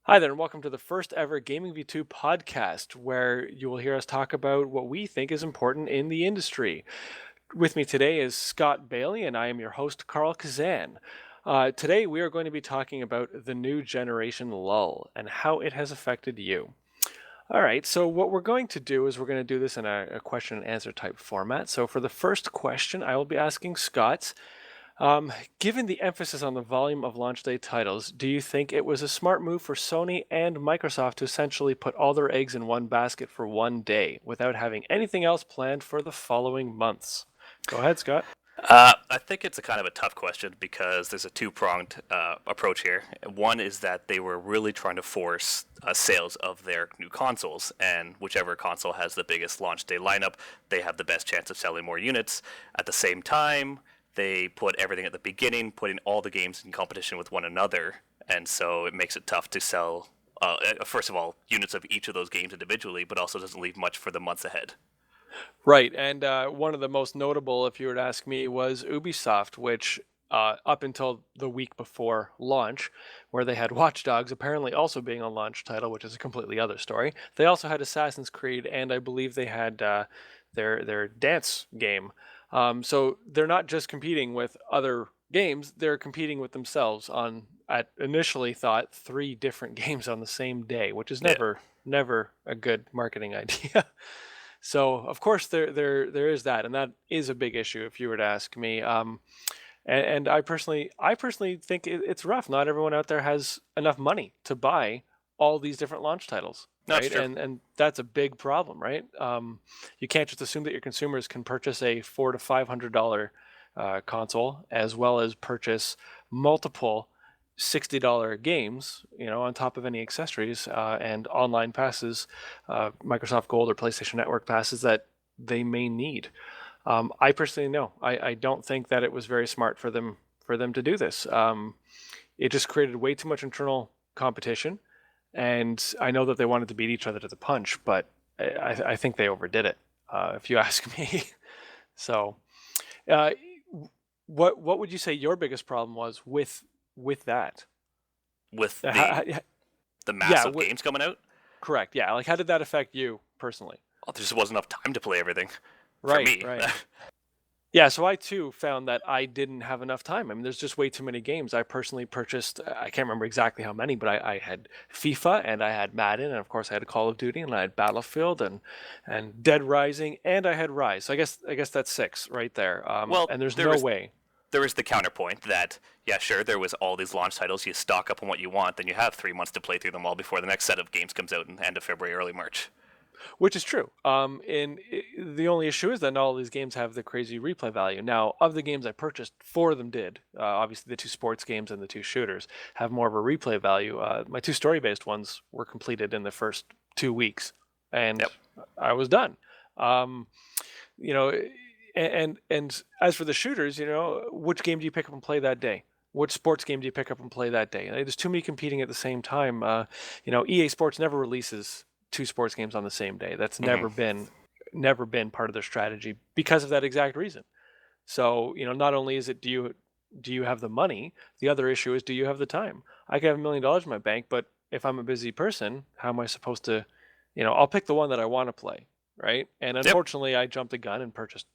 Hi there, and welcome to the first ever Gaming V2 podcast, where you will hear us talk about what we think is important in the industry. With me today is Scott Bailie, and I am your host, Karl Kazan. Today, we are going to be talking about the new generation Lull and how it has affected you. All right, so what we're going to do is we're going to do this in a question and answer type format. So for the first question, I will be asking Scott. Given the emphasis on the volume of launch day titles, do you think it was a smart move for Sony and Microsoft to essentially put all their eggs in one basket for one day without having anything else planned for the following months? Go ahead, Scott. I think it's a kind of a tough question because there's a two-pronged approach here. One is that they were really trying to force sales of their new consoles, and whichever console has the biggest launch day lineup, they have the best chance of selling more units. At the same time, they put everything at the beginning, putting all the games in competition with one another, and so it makes it tough to sell, first of all, units of each of those games individually, but also doesn't leave much for the months ahead. Right, and one of the most notable, if you were to ask me, was Ubisoft, which up until the week before launch, where they had Watch Dogs apparently also being a launch title, which is a completely other story. They also had Assassin's Creed, and I believe they had their dance game. So they're not just competing with other games; they're competing with themselves on, at initially thought, three different games on the same day, which is Yeah. never a good marketing idea. So of course there is that, and that is a big issue if you were to ask me. And I personally think it's rough. Not everyone out there has enough money to buy all these different launch titles, No, it's right? true. And that's a big problem, right? You can't just assume that your consumers can purchase a $400 to $500 console as well as purchase multiple $60 games, on top of any accessories and online passes, Microsoft Gold or PlayStation Network passes that they may need. I personally know. I don't think that it was very smart for them to do this. It just created way too much internal competition, and I know that they wanted to beat each other to the punch, but I think they overdid it, if you ask me. So, uh, what would you say your biggest problem was with that? With Uh, the yeah, massive games coming out, correct. Yeah, like how did that affect you personally? well, there just wasn't enough time to play everything for Right, me. right. Yeah, so I too found that I didn't have enough time. I mean, there's just way too many games. I personally purchased, I can't remember exactly how many, but I had FIFA and I had Madden, and of course I had Call of Duty and I had Battlefield and Dead Rising and I had Rise. So I guess that's six right there. Well, And there's there no is way. there is the counterpoint that yeah, sure, there was all these launch titles. You stock up on what you want, then you have 3 months to play through them all before the next set of games comes out in the end of February, early March. Which is true. And the only issue is that not all these games have the crazy replay value. Now, of the games I purchased, four of them did. Obviously, the two sports games and the two shooters have more of a replay value. My two story-based ones were completed in the first 2 weeks, and Yep. I was done. Um, you know, and as for the shooters, which game do you pick up and play that day? Which sports game do you pick up and play that day? There's too many competing at the same time. EA Sports never releases two sports games on the same day. That's Hmm. never been part of their strategy because of that exact reason. So, not only is it do you have the money, the other issue is do you have the time? I could have $1 million in my bank, but if I'm a busy person, how am I supposed to, I'll pick the one that I want to play, right? And Yep. unfortunately, I jumped the gun and purchased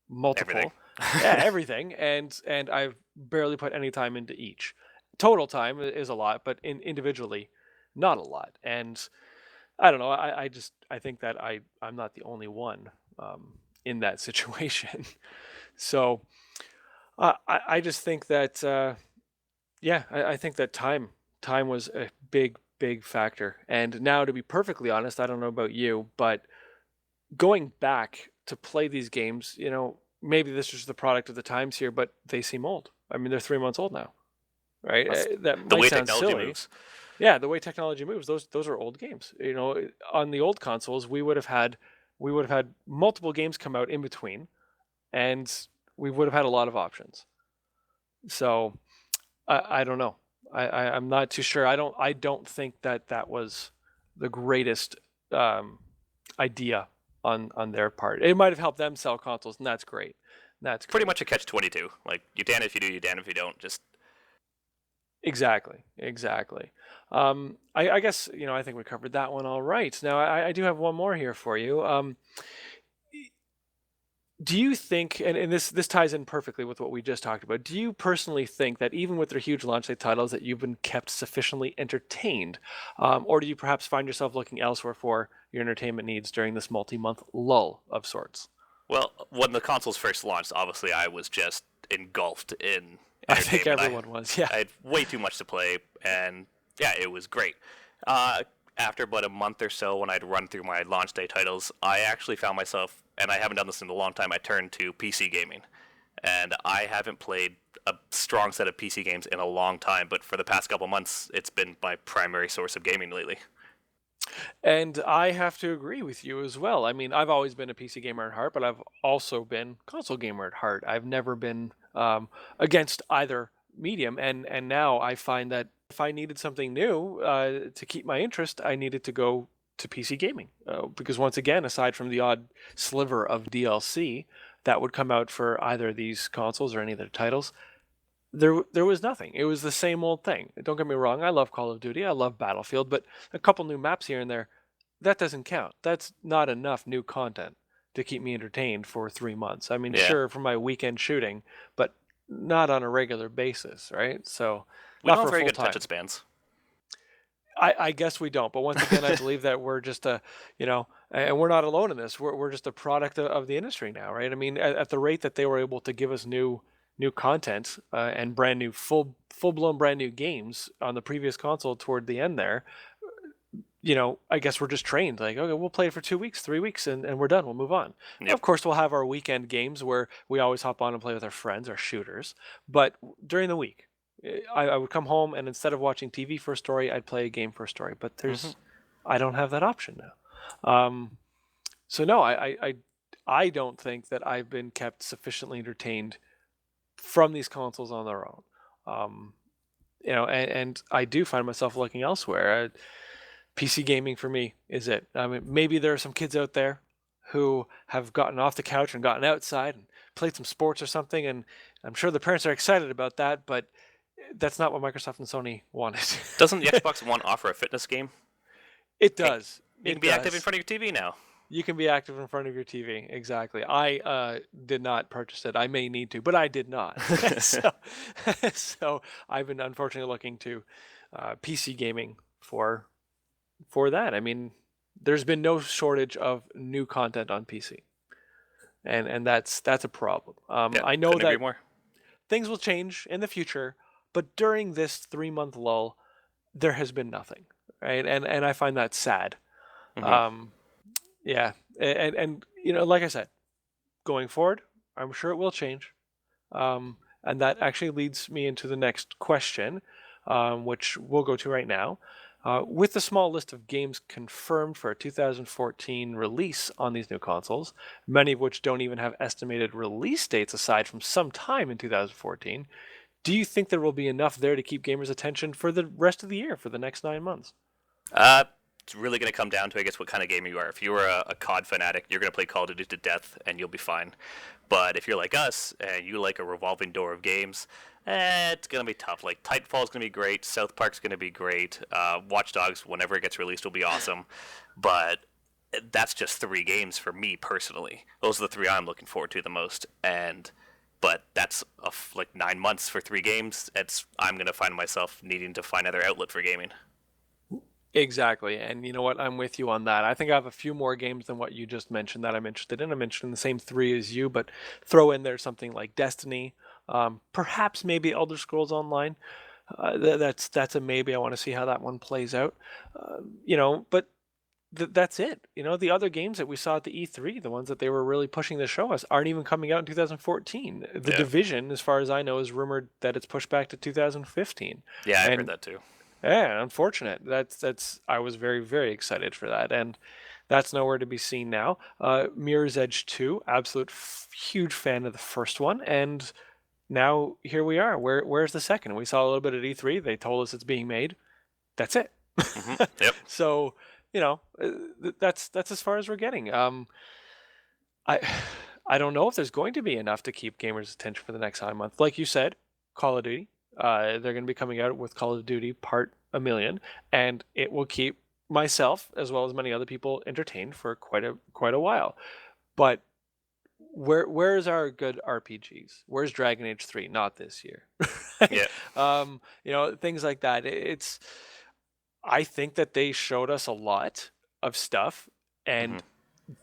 Everything. multiple, yeah, everything, and I've barely put any time into each. Total time is a lot, but individually, not a lot. And I don't know. I think that I'm not the only one in that situation. So I just think that yeah, I think that time was a big factor. And now, to be perfectly honest, I don't know about you, but going back to play these games, maybe this is the product of the times here, but they seem old. I mean, they're 3 months old now, right? That's That the might way sound technology silly. moves. Yeah, the way technology moves, those are old games. On the old consoles, we would have had multiple games come out in between, and we would have had a lot of options. So I don't know. I'm not too sure. I don't think that was the greatest um, idea on their part. It might have helped them sell consoles, and that's great. That's Pretty great. much a catch 22. Like you damn if you do, you damn if you don't. Just Exactly, exactly. I guess, I think we covered that one all right. Now, I do have one more here for you. Do you think, and this ties in perfectly with what we just talked about, do you personally think that even with their huge launch day titles, that you've been kept sufficiently entertained? Or do you perhaps find yourself looking elsewhere for your entertainment needs during this multi-month lull of sorts? Well, when the consoles first launched, obviously I was just engulfed in I think entertainment. everyone was, yeah. I had way too much to play, and yeah, it was great. Uh, After about a month or so, when I'd run through my launch day titles, I actually found myself, and I haven't done this in a long time, I turned to PC gaming. And I haven't played a strong set of PC games in a long time, but for the past couple months, it's been my primary source of gaming lately. And I have to agree with you as well. I mean, I've always been a PC gamer at heart, but I've also been console gamer at heart. I've never been against either medium, and now I find that if I needed something new to keep my interest, I needed to go to PC gaming because once again, aside from the odd sliver of DLC that would come out for either of these consoles or any of their titles, there was nothing. It was the same old thing. Don't get me wrong, I love Call of Duty, I love Battlefield, but a couple new maps here and there, that doesn't count. That's not enough new content to keep me entertained for 3 months. I mean, Yeah, sure, for my weekend shooting, but not on a regular basis, right? So, we not don't for have a very full good attention time. spans. I guess we don't, but once again, I believe that we're just and we're not alone in this. We're just a product of the industry now, right? I mean, at the rate that they were able to give us new content and brand new full blown brand new games on the previous console toward the end there, I guess we're just trained like, okay, we'll play it for 2 weeks, 3 weeks, and we're done. We'll move on. Yep. Of course, we'll have our weekend games where we always hop on and play with our friends, our shooters, but during the week, I would come home and instead of watching TV for a story, I'd play a game for a story. But Hmm. I don't have that option now. So no, I don't think that I've been kept sufficiently entertained from these consoles on their own. Um, and I do find myself looking elsewhere. PC gaming for me is it. I mean, maybe there are some kids out there who have gotten off the couch and gotten outside and played some sports or something, and I'm sure the parents are excited about that, but that's not what Microsoft and Sony wanted. Doesn't the Xbox One offer a fitness game? It Hey, does. you can It be active in does. front of your TV now. You can be active in front of your TV. Exactly. I did not purchase it. I may need to, but I did not. so, so I've been unfortunately looking to PC gaming for that. I mean, there's been no shortage of new content on PC, and that's a problem. Yeah, I know couldn't agree that more. things will change in the future, but during this 3 month lull, there has been nothing, right? And I find that sad. Hmm. Um, yeah, and like I said, going forward, I'm sure it will change. And that actually leads me into the next question, which we'll go to right now. With the small list of games confirmed for a 2014 release on these new consoles, many of which don't even have estimated release dates aside from some time in 2014, do you think there will be enough there to keep gamers' attention for the rest of the year, for the next 9 months? Uh, it's really going to come down to, I guess, what kind of gamer you are. If you are a COD fanatic, you're going to play Call of Duty to death, and you'll be fine. But if you're like us and you like a revolving door of games, it's going to be tough. Like Titanfall's going to be great, South Park's going to be great, Watch Dogs, whenever it gets released, will be awesome. But that's just 3 games for me personally. Those are the 3 I'm looking forward to the most, and but that's like 9 months for 3 games. I'm gonna find myself needing to find another outlet for gaming. Exactly. And you know what? I'm with you on that. I think I have a few more games than what you just mentioned that I'm interested in. I'm interested in the same three as you, but throw in there something like Destiny, perhaps maybe Elder Scrolls Online. That's a maybe. I want to see how that one plays out. But that's it. The other games that we saw at the E3, the ones that they were really pushing to show us, aren't even coming out in 2014. The Yeah, Division, as far as I know, is rumored that it's pushed back to 2015. yeah, I've heard And that too. yeah, unfortunate. That's I was very, very excited for that, and that's nowhere to be seen now. Mirror's Edge 2, absolute huge fan of the first one, and now here we are. Where's the second? We saw a little bit at E3. They told us it's being made. That's it. Yep. So that's as far as we're getting. I I don't know if there's going to be enough to keep gamers' attention for the next 9 months. Like you said, Call of Duty. They're going to be coming out with Call of Duty Part a Million, and it will keep myself as well as many other people entertained for quite a while. But where's our good RPGs? Where's Dragon Age 3? Not this year. Right? Yeah. Things like that. It's I think that they showed us a lot of stuff, Hmm. and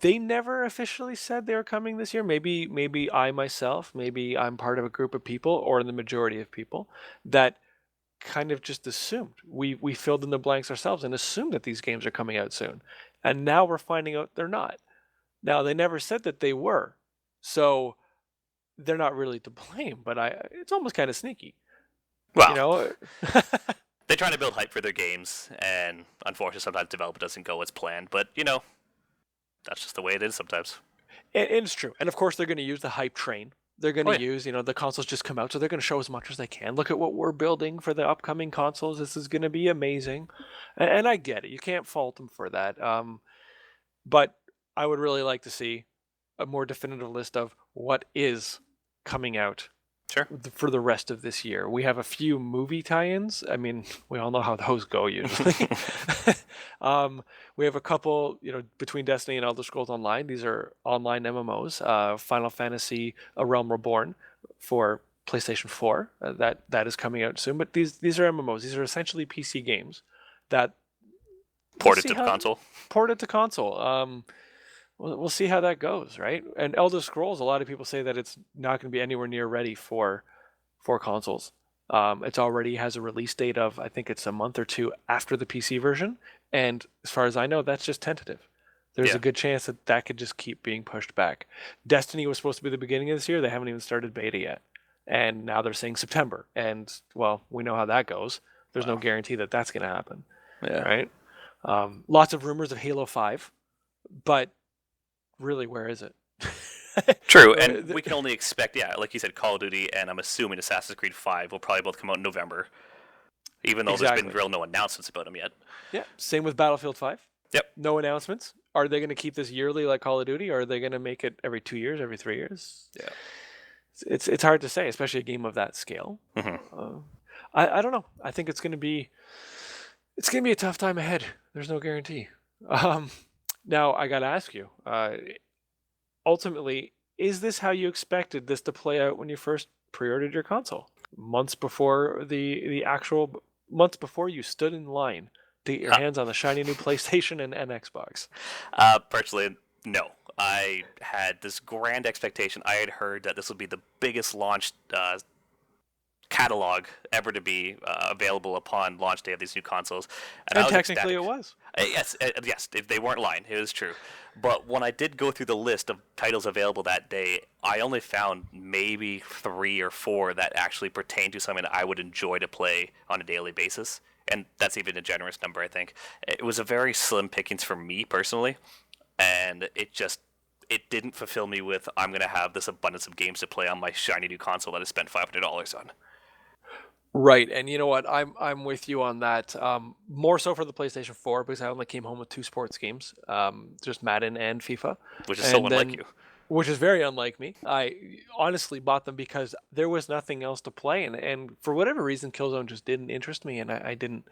they never officially said they were coming this year. Maybe I myself, maybe I'm part of a group of people or the majority of people that kind of just assumed. We filled in the blanks ourselves and assumed that these games are coming out soon. And now we're finding out they're not. Now they never said that they were. So they're not really to blame, but it's almost kind of sneaky, you Well, know? they're trying to build hype for their games, and unfortunately, sometimes development doesn't go as planned. But that's just the way it is sometimes. And it's true. And of course, they're going to use the hype train. They're going Oh to yeah, use, the consoles just come out, so they're going to show as much as they can. Look at what we're building for the upcoming consoles. This is going to be amazing. And I get it. You can't fault them for that. But I would really like to see a more definitive list of what is coming out sure. for the rest of this year. We have a few movie tie-ins. I mean, we all know how those go usually. We have a couple, between Destiny and Elder Scrolls Online. These are online MMOs. Final Fantasy: A Realm Reborn for PlayStation 4. That is coming out soon. But these are MMOs. These are essentially PC games that we'll Ported see to the how console. ported to console. We'll see how that goes, right? And Elder Scrolls, a lot of people say that it's not going to be anywhere near ready for consoles. It already has a release date of, I think it's a month or two after the PC version, and as far as I know, that's just tentative. There's Yeah. a good chance that that could just keep being pushed back. Destiny was supposed to be the beginning of this year. They haven't even started beta yet, and now they're saying September. And well, we know how that goes. There's no Wow. guarantee that that's going to happen, Yeah. right? Lots of rumors of Halo 5, but really, where is it? True, and we can only expect, yeah, like you said, Call of Duty, and I'm assuming Assassin's Creed 5 will probably both come out in November, even though there's been Exactly. real no announcements about them yet. Yeah. Same with Battlefield 5. Yep. No announcements. Are they going to keep this yearly like Call of Duty, or are they going to make it every 2 years, every 3 years? Yeah. It's hard to say, especially a game of that scale. Hmm. Uh, I don't know. I think it's gonna be a tough time ahead. There's no guarantee. Um, Now I got to ask you. Ultimately, is this how you expected this to play out when you first pre-ordered your console? Months before the actual months before you stood in line to get your Uh, hands on the shiny new PlayStation and Xbox. personally, no. I had this grand expectation. I had heard that this would be the biggest launch catalog ever to be available upon launch day of these new consoles, and I And was technically ecstatic. it was. Yes, if they weren't lying, it is true. But when I did go through the list of titles available that day, I only found maybe 3 or 4 that actually pertain to something that I would enjoy to play on a daily basis. And that's even a generous number, I think. It was a very slim pickings for me personally, and it didn't fulfill me with I'm gonna have this abundance of games to play on my shiny new console that I spent $500 on. Right, and you know what? I'm with you on that. More so for the PlayStation 4 because I only came home with two sports games, just Madden and FIFA, Which is so and unlike then you. which is very unlike me. I honestly bought them because there was nothing else to play, and for whatever reason, Killzone just didn't interest me, and I didn't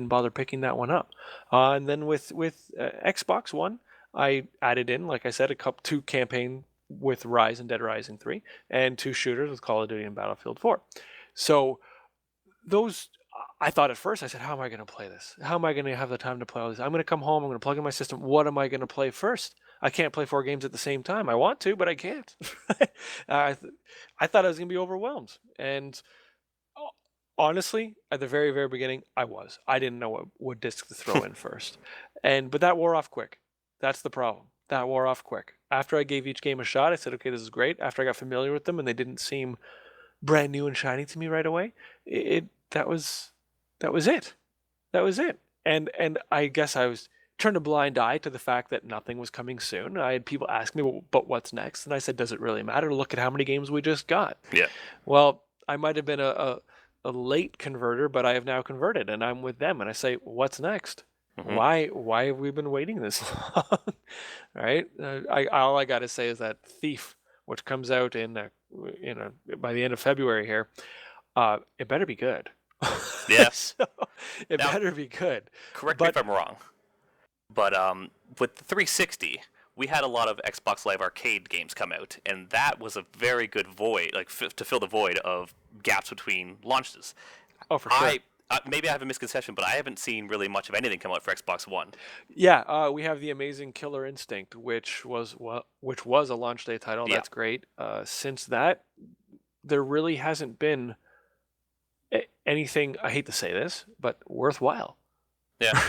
bother picking that one up. And then with Xbox One, I added in, like I said, two campaign with Rise and Dead Rising 3, and two shooters with Call of Duty and Battlefield 4. So those I thought at first, I said, how am I going to play this? How am I going to have the time to play all these? I'm going to come home, I'm going to plug in my system. What am I going to play first? I can't play 4 games at the same time. I want to, but I can't. I thought I was going to be overwhelmed. And honestly, at the very, very beginning, I was. I didn't know what disc to throw in first. But that wore off quick. That's the problem. That wore off quick. After I gave each game a shot, I said, okay, this is great. After I got familiar with them and they didn't seem brand new and shiny to me right away, it that was that was it. That was it. And I guess I was turned a blind eye to the fact that nothing was coming soon. I had people ask me, well, but what's next? And I said, does it really matter? Look at how many games we just got. Yeah. Well, I might have been a late converter, but I have now converted and I'm with them. And I say, what's next? Hmm. Why have we been waiting this long? Right? All I got to say is that Thief, which comes out by the end of February here, It better be good. Yeah. So, it Now, better be good. correct me if But I'm wrong, but with the 360, we had a lot of Xbox Live Arcade games come out, and that was a very good void, like to fill the void of gaps between launches. oh, for sure. I maybe I have a misconception, but I haven't seen really much of anything come out for Xbox One. Yeah, we have the amazing Killer Instinct, which was a launch day title. Yeah, That's great. Since that, there really hasn't been anything. I hate to say this, but worthwhile. yeah.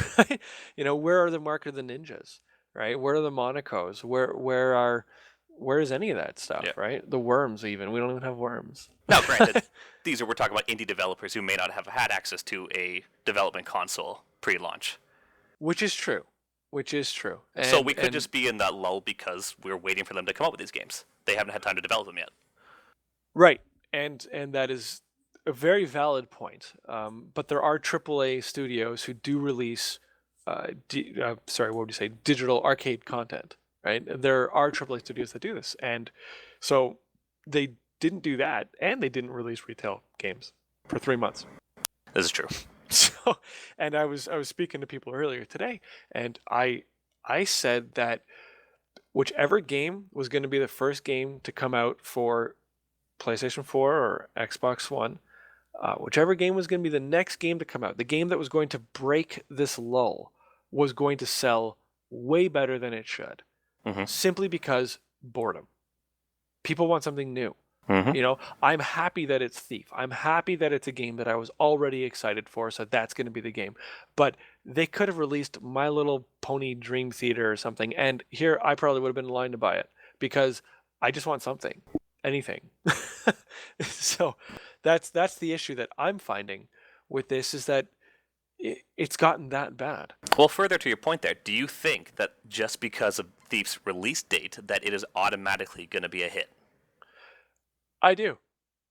Where are the Mark of the Ninjas, right? Where are the Monacos? Where is any of that Yeah. stuff, right? The Worms, even. We don't even have Worms. Now, granted, we're talking about indie developers who may not have had access to a development console pre-launch. Which is true. Which is true. So And we could just be in that lull because we're waiting for them to come up with these games. They haven't had time to develop them yet. right. And that is a very valid point. But there are AAA studios who do release sorry, what would you say? Digital arcade content, right? There are AAA studios that do this. And so they didn't do that, and they didn't release retail games for 3 months. This is true. So, and I was speaking to people earlier today, and I said that whichever game was going to be the first game to come out for PlayStation 4 or Xbox One, whichever game was going to be the next game to come out, the game that was going to break this lull, was going to sell way better than it should, Mm-hmm. simply because boredom. People want something new. Mm-hmm. I'm happy that it's Thief. I'm happy that it's a game that I was already excited for, so that's going to be the game. But they could have released My Little Pony Dream Theater or something, and here I probably would have been in line to buy it because I just want something, anything. So that's the issue that I'm finding with this, is that it's gotten that bad. Well, further to your point there, do you think that just because of Thief's release date, that it is automatically going to be a hit? I do.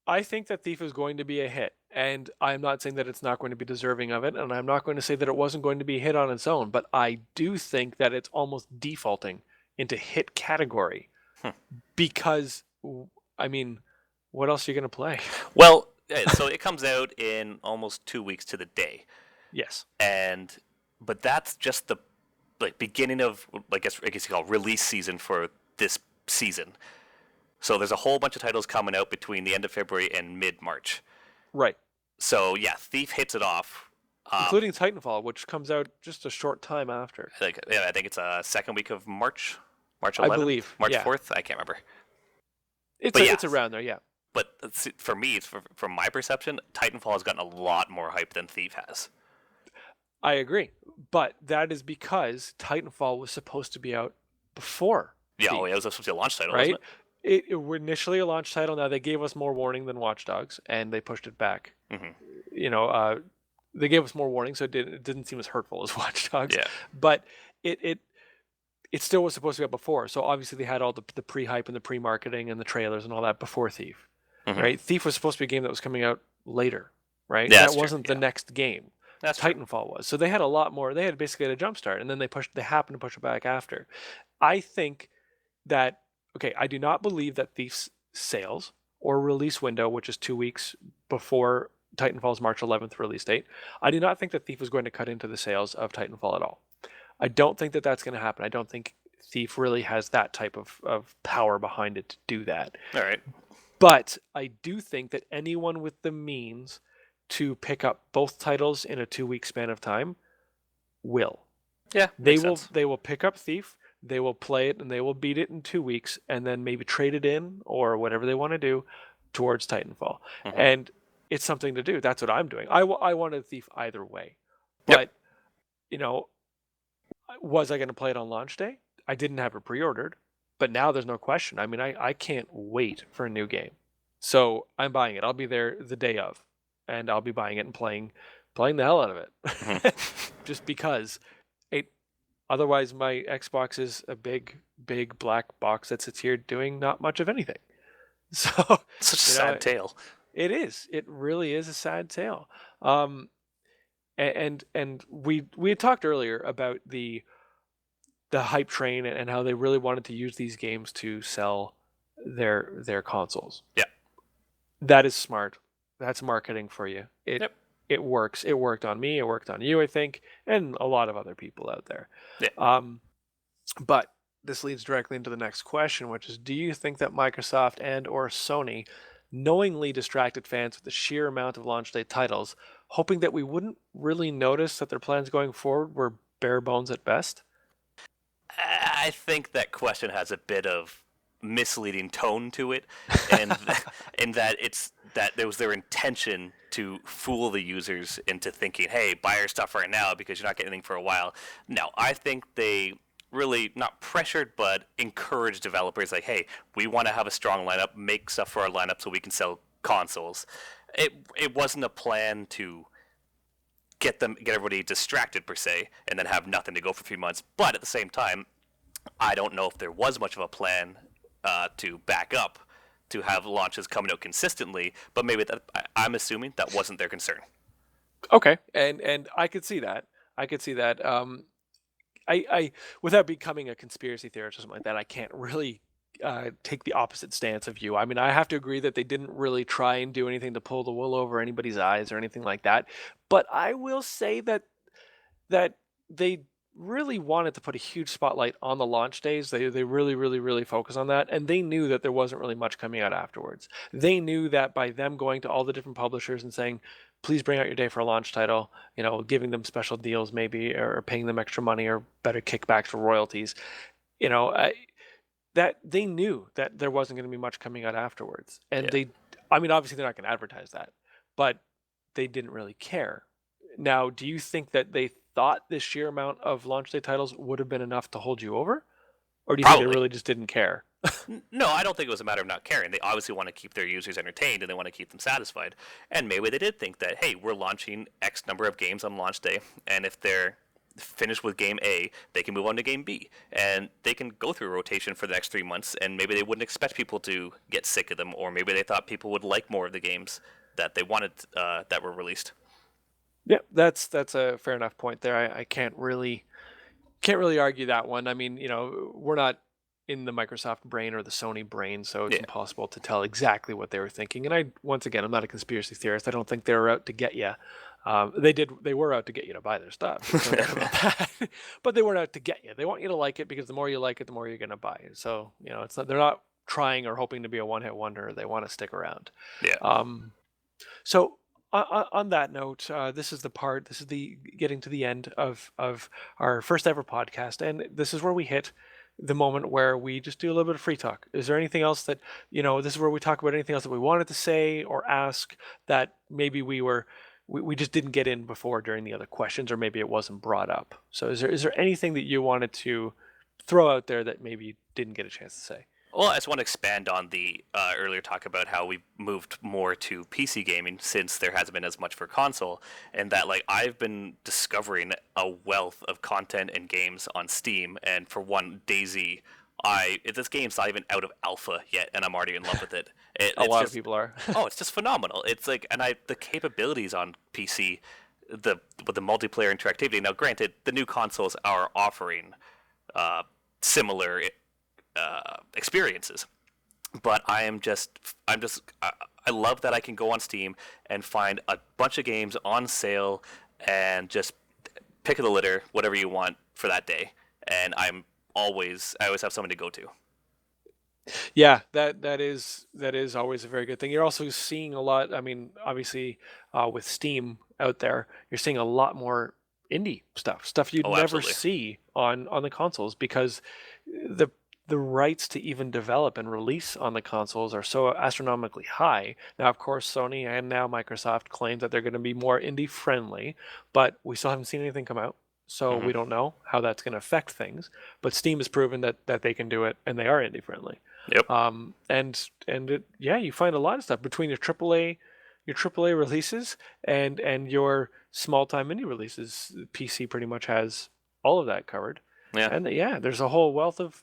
I think that Thief is going to be a hit, and I'm not saying that it's not going to be deserving of it, and I'm not going to say that it wasn't going to be a hit on its own, but I do think that it's almost defaulting into hit category Hmm. because, I mean, what else are you going to play? Well, so it comes out in almost 2 weeks to the day, Yes. but that's just the beginning of I guess you call release season for this season. So there's a whole bunch of titles coming out between the end of February and mid March. Right. So yeah, Thief hits it off. Including Titanfall, which comes out just a short time after. I think it's a second week of March, March I 11th, believe. March Yeah. 4th. I can't remember. It's But yeah. it's around there, yeah. But for me, from my perception, Titanfall has gotten a lot more hype than Thief has. I agree. But that is because Titanfall was supposed to be out before Yeah, Thief, it was supposed to be a launch title, right? wasn't it? It was initially a launch title. Now they gave us more warning than Watch Dogs, and they pushed it back. Mm-hmm. They gave us more warning, so it didn't seem as hurtful as Watch Dogs. Yeah. But it still was supposed to be out before. So obviously they had all the pre-hype and the pre-marketing and the trailers and all that before Thief, Mm-hmm. right? Thief was supposed to be a game that was coming out later, right? Yeah, That that's true, wasn't the yeah. next game. That's true. Titanfall was. So they had a lot more. They had basically a jump start, and then they happened to push it back after. I think that, okay, I do not believe that Thief's sales or release window, which is 2 weeks before Titanfall's March 11th release date, I do not think that Thief was going to cut into the sales of Titanfall at all. I don't think that that's going to happen. I don't think Thief really has that type of power behind it to do that. All right. But I do think that anyone with the means to pick up both titles in a 2 week span of time will. Yeah, They makes will sense. they will pick up Thief, they will play it, and they will beat it in 2 weeks, and then maybe trade it in or whatever they want to do towards Titanfall. Mhm. And it's something to do. That's what I'm doing. I wanted Thief either way. Yep. But, you know, was I going to play it on launch day? I didn't have it pre-ordered, but now there's no question. I mean, I can't wait for a new game. So I'm buying it. I'll be there the day of, and I'll be buying it and playing the hell out of it. Mhm. Just because otherwise my Xbox is a big black box that sits here doing not much of anything. So Such a you know, sad tale. it is. It really is a sad tale. And we had talked earlier about the hype train and how they really wanted to use these games to sell their consoles. Yeah. That is smart. That's marketing for you. It Yep. it works. It worked on me. It worked on you, I think, and a lot of other people out there. Yeah. Um, but this leads directly into the next question, which is: do you think that Microsoft and or Sony knowingly distracted fans with the sheer amount of launch day titles, hoping that we wouldn't really notice that their plans going forward were bare bones at best? I think that question has a bit of misleading tone to it, and in that it's that there was their intention to fool the users into thinking, "Hey, buy your stuff right now because you're not getting anything for a while." No, I think they really not pressured but encouraged developers like, "Hey, we want to have a strong lineup, make stuff for our lineup so we can sell consoles." It wasn't a plan to get everybody distracted per se, and then have nothing to go for 3 months. But at the same time, I don't know if there was much of a plan to back up to have launches coming out consistently. But maybe I'm assuming that wasn't their concern. Okay, and I could see that. I could see that. I without becoming a conspiracy theorist or something like that, I can't really take the opposite stance of you. I mean, I have to agree that they didn't really try and do anything to pull the wool over anybody's eyes or anything like that. But I will say that they really wanted to put a huge spotlight on the launch days. They really focus on that, and they knew that there wasn't really much coming out afterwards. They knew that by them going to all the different publishers and saying, please bring out your day for a launch title, giving them special deals maybe, or paying them extra money or better kickbacks or royalties, you know, I, that they knew that there wasn't going to be much coming out afterwards. And Yeah. I mean, obviously they're not going to advertise that, but they didn't really care. Now, do you think that they thought this sheer amount of launch day titles would have been enough to hold you over? Or do you think they Probably. really just didn't care? No, I don't think it was a matter of not caring. They obviously want to keep their users entertained and they want to keep them satisfied. And maybe they did think that, hey, we're launching X number of games on launch day, and if they're finished with game A, they can move on to game B, and they can go through a rotation for the next 3 months. And maybe they wouldn't expect people to get sick of them, or maybe they thought people would like more of the games that they wanted that were released. Yeah, that's a fair enough point there. I can't really argue that one. I mean, we're not in the Microsoft brain or the Sony brain, so it's Yeah. impossible to tell exactly what they were thinking. And once again, I'm not a conspiracy theorist. I don't think they were out to get you. They were out to get you to buy their stuff. There's no doubt about that. But they weren't out to get you. They want you to like it because the more you like it, the more you're going to buy it. So, they're not trying or hoping to be a one-hit wonder. They want to stick around. Yeah. Um, so on that note, this is the getting to the end of our first ever podcast, and this is where we hit the moment where we just do a little bit of free talk. Is there anything else that, this is where we talk about anything else that we wanted to say or ask that maybe we just didn't get in before during the other questions, or maybe it wasn't brought up. So is there anything that you wanted to throw out there that maybe you didn't get a chance to say? Well, I just want to expand on the earlier talk about how we moved more to PC gaming since there hasn't been as much for console, and that like I've been discovering a wealth of content and games on Steam, and for one, Daisy, this game's not even out of alpha yet, and I'm already in love with it. A It's lot of just people are. oh, it's just phenomenal. It's like, and the capabilities on PC, with the multiplayer interactivity. Now, granted, the new consoles are offering similar experiences. But I love that I can go on Steam and find a bunch of games on sale and just pick of the litter, whatever you want for that day. And I always have something to go to. Yeah, that is always a very good thing. You're also seeing a lot. I mean, obviously, with Steam out there, you're seeing a lot more indie stuff you'd Oh, never absolutely. see on the consoles, because the the rights to even develop and release on the consoles are so astronomically high. Now, of course, Sony and now Microsoft claim that they're going to be more indie friendly, but we still haven't seen anything come out. So Hmm. we don't know how that's going to affect things. But Steam has proven that they can do it, and they are indie friendly. Yep. Yeah, you find a lot of stuff between your AAA releases and your small time indie releases. PC pretty much has all of that covered. Yeah. And yeah, there's a whole wealth of.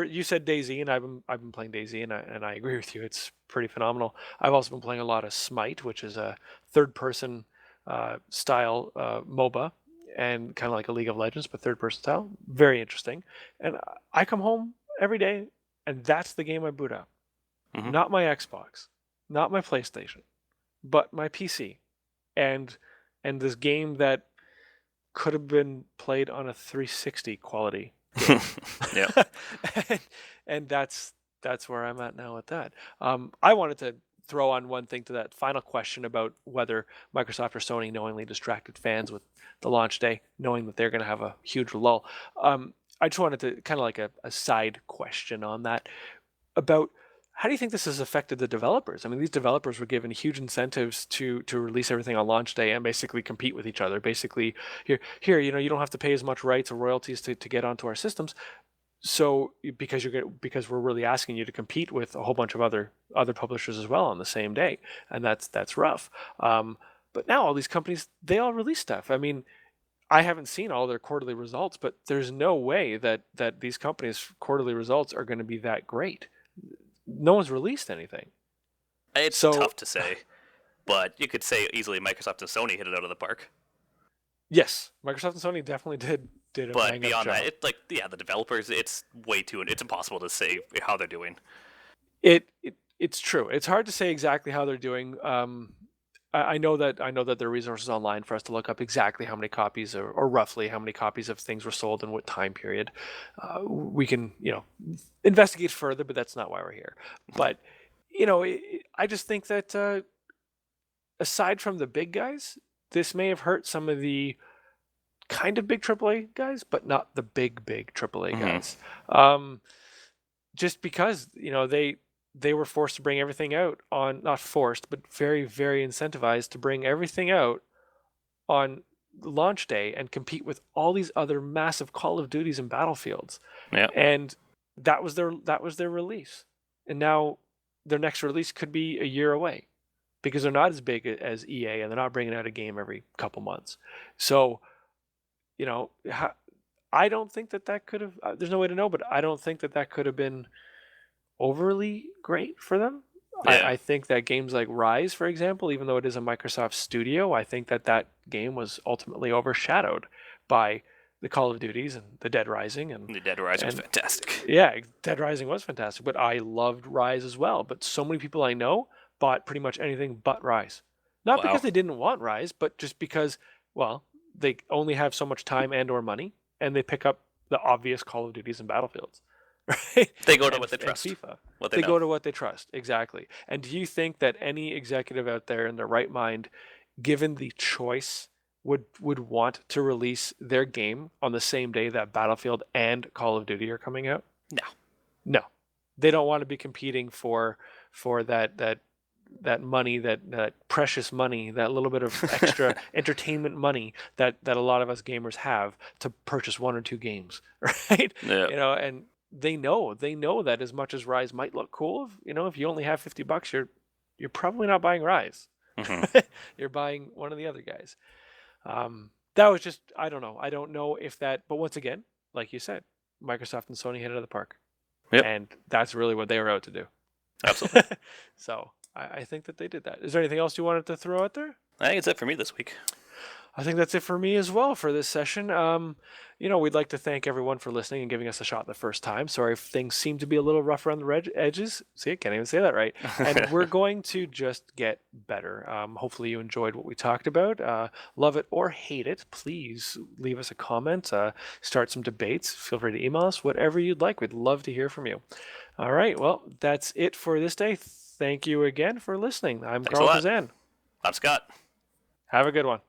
You said Daisy, and I've been playing Daisy, and I agree with you. It's pretty phenomenal. I've also been playing a lot of Smite, which is a third person style MOBA, and kind of like a League of Legends, but third person style. Very interesting. And I come home every day, and that's the game I boot up. Hmm. Not my Xbox, not my PlayStation, but my PC, and this game that could have been played on a 360 quality game. Yeah. and, and that's where I'm at now with that. I wanted to throw on one thing to that final question about whether Microsoft or Sony knowingly distracted fans with the launch day, knowing that they're going to have a huge lull. I just wanted to kind of like a side question on that about how do you think this has affected the developers? I mean, these developers were given huge incentives to release everything on launch day and basically compete with each other. Basically, here, you don't have to pay as much rights or royalties to get onto our systems. So because we're really asking you to compete with a whole bunch of other publishers as well on the same day, and that's rough. But now all these companies, they all release stuff. I mean, I haven't seen all their quarterly results, but there's no way that these companies' quarterly results are going to be that great. No one's released anything. It's So tough to say, but you could say easily Microsoft and Sony hit it out of the park. yes, Microsoft and Sony definitely did a But bang up beyond that, job. it's like yeah, the developers, it's impossible to say how they're doing. It's true. It's hard to say exactly how they're doing. I know that there are resources online for us to look up exactly how many copies or roughly how many copies of things were sold in what time period. We can investigate further, but that's not why we're here. But I just think that aside from the big guys, this may have hurt some of the kind of big AAA guys, but not the big AAA Hmm. guys. Just because they were forced to bring everything out on, not forced, but very incentivized to bring everything out on launch day and compete with all these other massive Call of Duties and Battlefields. Yeah. And that was their release. And now their next release could be a year away because they're not as big as EA and they're not bringing out a game every couple months. So, you know, I don't think that could have, there's no way to know, but I don't think that could have been overly great for them. Yeah. I think that games like Rise, for example, even though it is a Microsoft studio, I think that game was ultimately overshadowed by the Call of Duties and the Dead Rising The Dead Rising was and fantastic. yeah, Dead Rising was fantastic, but I loved Rise as well. But so many people I know bought pretty much anything but Rise. Not because Wow. they didn't want Rise, but just because, well, they only have so much time and or money, and they pick up the obvious Call of Duties and Battlefields, right? They go to and what they and trust, FIFA. what they They know. go to what they trust, exactly. And do you think that any executive out there in their right mind, given the choice, would want to release their game on the same day that Battlefield and Call of Duty are coming out? No. No, they don't want to be competing for that money, that precious money, that little bit of extra entertainment money that a lot of us gamers have to purchase one or two games, right? Yeah. And they know that as much as Rise might look cool, if you only have $50, you're probably not buying Rise. Hmm. You're buying one of the other guys. That was just, I don't know. I don't know if that, but once again, like you said, Microsoft and Sony hit it out of the park, Yep. and that's really what they were out to do. Absolutely. So I think that they did that. Is there anything else you wanted to throw out there? I think it's it for me this week. I think that's it for me as well for this session. We'd like to thank everyone for listening and giving us a shot the first time. Sorry if things seem to be a little rough around the edges. See, I can't even say that right. And we're going to just get better. Hopefully you enjoyed what we talked about. Love it or hate it, please leave us a comment. Start some debates. Feel free to email us, whatever you'd like. We'd love to hear from you. All right, well, that's it for this day. Thank you again for listening. I'm Thanks a Karl lot. Kazan. I'm Scott. Have a good one.